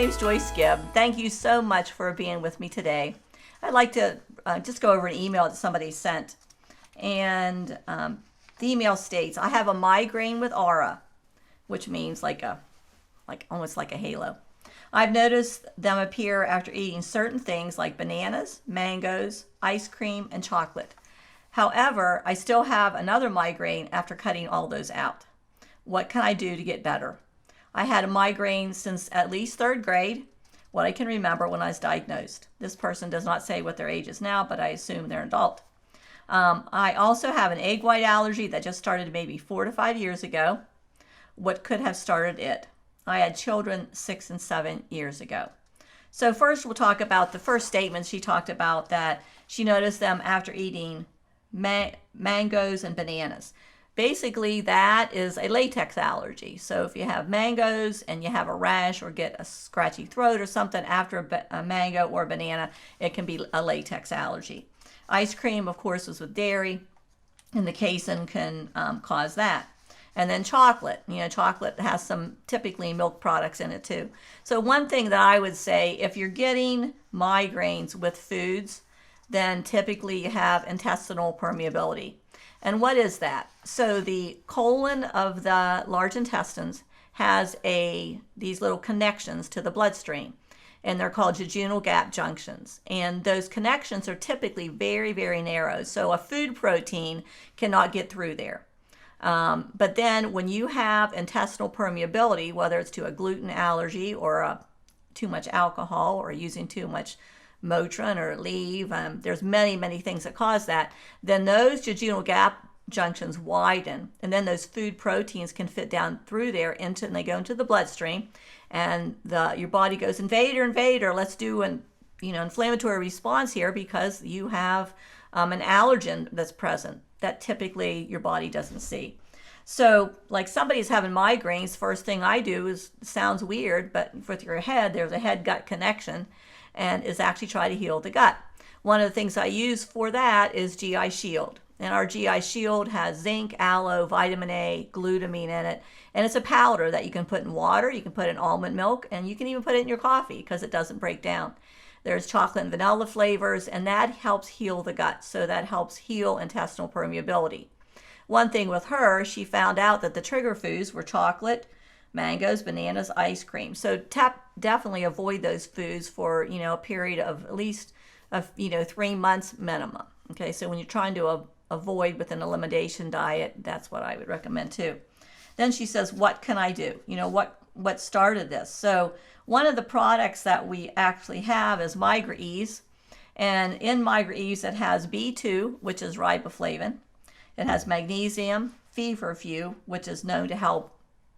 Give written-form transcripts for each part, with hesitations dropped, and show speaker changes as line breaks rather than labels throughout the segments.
name's Joyce Gibb. Thank you so much for being with me today. I'd like to just go over an email that somebody sent. And the email states, I have a migraine with aura, which means almost like a halo. I've noticed them appear after eating certain things like bananas, mangoes, ice cream, and chocolate. However, I still have another migraine after cutting all those out. What can I do to get better? I had a migraine since at least third grade, what I can remember when I was diagnosed. This person does not say what their age is now, but I assume they're an adult. I also have an egg white allergy that just started maybe 4 to 5 years ago. What could have started it? I had children 6 and 7 years ago. So first we'll talk about the first statement. She talked about that she noticed them after eating mangoes and bananas. Basically, that is a latex allergy. So if you have mangoes and you have a rash or get a scratchy throat or something after a mango or a banana, it can be a latex allergy. Ice cream, of course, was with dairy, and the casein can cause that. And then chocolate. Chocolate has some typically milk products in it too. So one thing that I would say, if you're getting migraines with foods, then typically you have intestinal permeability. And what is that? So the colon of the large intestines has these little connections to the bloodstream, and they're called jejunal gap junctions. And those connections are typically very, very narrow. So a food protein cannot get through there. But then when you have intestinal permeability, whether it's to a gluten allergy or too much alcohol or using too much Motrin or Aleve, there's many, many things that cause that, then those jejunal gap junctions widen, and then those food proteins can fit down through there and they go into the bloodstream, and your body goes, invader, let's do an inflammatory response here because you have an allergen that's present that typically your body doesn't see. So like somebody's having migraines, first thing I do is, sounds weird, but with your head, there's a head-gut connection, and is actually try to heal the gut. One of the things I use for that is GI Shield. And our GI Shield has zinc, aloe, vitamin A, glutamine in it. And it's a powder that you can put in water, you can put in almond milk, and you can even put it in your coffee because it doesn't break down. There's chocolate and vanilla flavors, and that helps heal the gut. So that helps heal intestinal permeability. One thing with her, she found out that the trigger foods were chocolate, mangoes, bananas, ice cream. So definitely avoid those foods for, a period of at least, 3 months minimum. Okay, so when you're trying to avoid with an elimination diet, that's what I would recommend too. Then she says, what can I do? What started this? So one of the products that we actually have is Migraines. And in Migraines, it has B2, which is riboflavin. It has magnesium, feverfew, which is known to help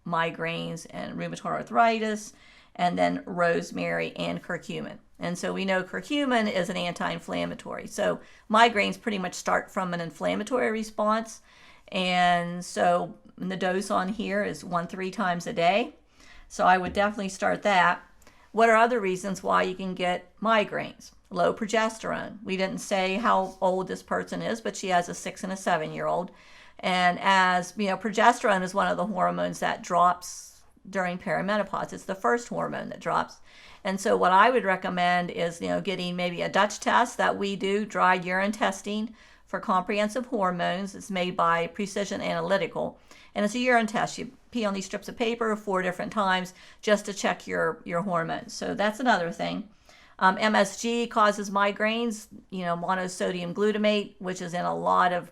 migraines and rheumatoid arthritis, and then rosemary and curcumin. And so we know curcumin is an anti-inflammatory. So migraines pretty much start from an inflammatory response. And so the dose on here is 1-3 times a day. So I would definitely start that. What are other reasons why you can get migraines? Low progesterone. We didn't say how old this person is, but she has a 6 and a 7-year-old. And as progesterone is one of the hormones that drops during perimenopause. It's the first hormone that drops. And so what I would recommend is, getting maybe a Dutch test that we do, dry urine testing for comprehensive hormones. It's made by Precision Analytical. And it's a urine test. You pee on these strips of paper 4 different times just to check your hormones. So that's another thing. MSG causes migraines, monosodium glutamate, which is in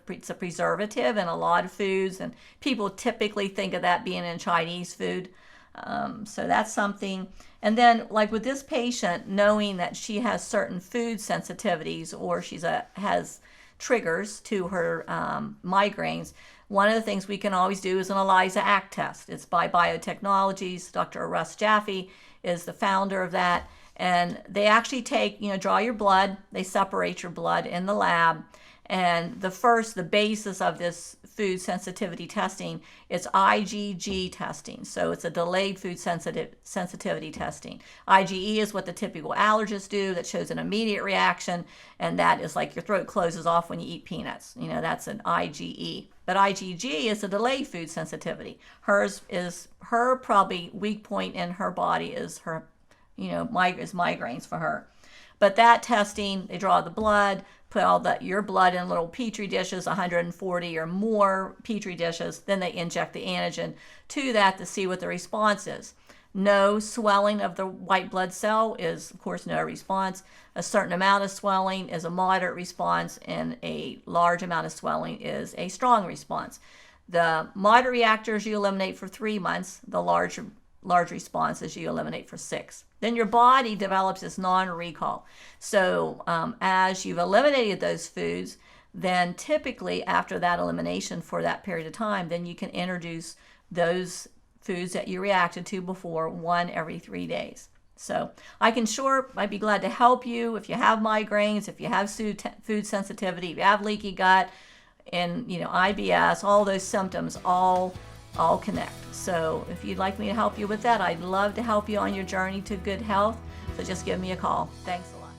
it's a preservative in a lot of foods, and people typically think of that being in Chinese food. So that's something. And then like with this patient, knowing that she has certain food sensitivities or has triggers to her migraines, one of the things we can always do is an ELISA ACT test. It's by Biotechnologies. Dr. Russ Jaffe is the founder of that. And they actually draw your blood, they separate your blood in the lab. And the basis of this food sensitivity testing is IgG testing. So it's a delayed food sensitivity testing. IgE is what the typical allergists do that shows an immediate reaction. And that is like your throat closes off when you eat peanuts. That's an IgE. But IgG is a delayed food sensitivity. Her probably weak point in her body is her is migraines for her. But that testing, they draw the blood, put your blood in little petri dishes, 140 or more petri dishes. Then they inject the antigen to that to see what the response is. No swelling of the white blood cell is, of course, no response. A certain amount of swelling is a moderate response, and a large amount of swelling is a strong response. The moderate reactors you eliminate for 3 months. The large responses you eliminate for 6. Then your body develops this non-recall. So as you've eliminated those foods, then typically after that elimination for that period of time, then you can introduce those foods that you reacted to before, 1 every 3 days. So I'd be glad to help you if you have migraines, if you have food sensitivity, if you have leaky gut, and IBS, all those symptoms all connect. So if you'd like me to help you with that, I'd love to help you on your journey to good health. So just give me a call. Thanks a lot.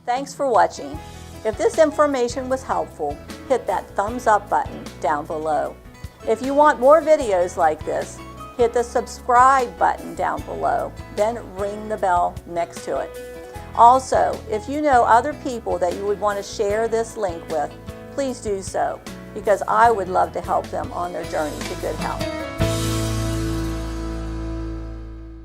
Thanks for watching. If this information was helpful, hit that thumbs up button down below. If you want more videos like this, hit the subscribe button down below, then ring the bell next to it. Also, if you know other people that you would want to share this link with, please do so, because I would love to help them on their journey to good health.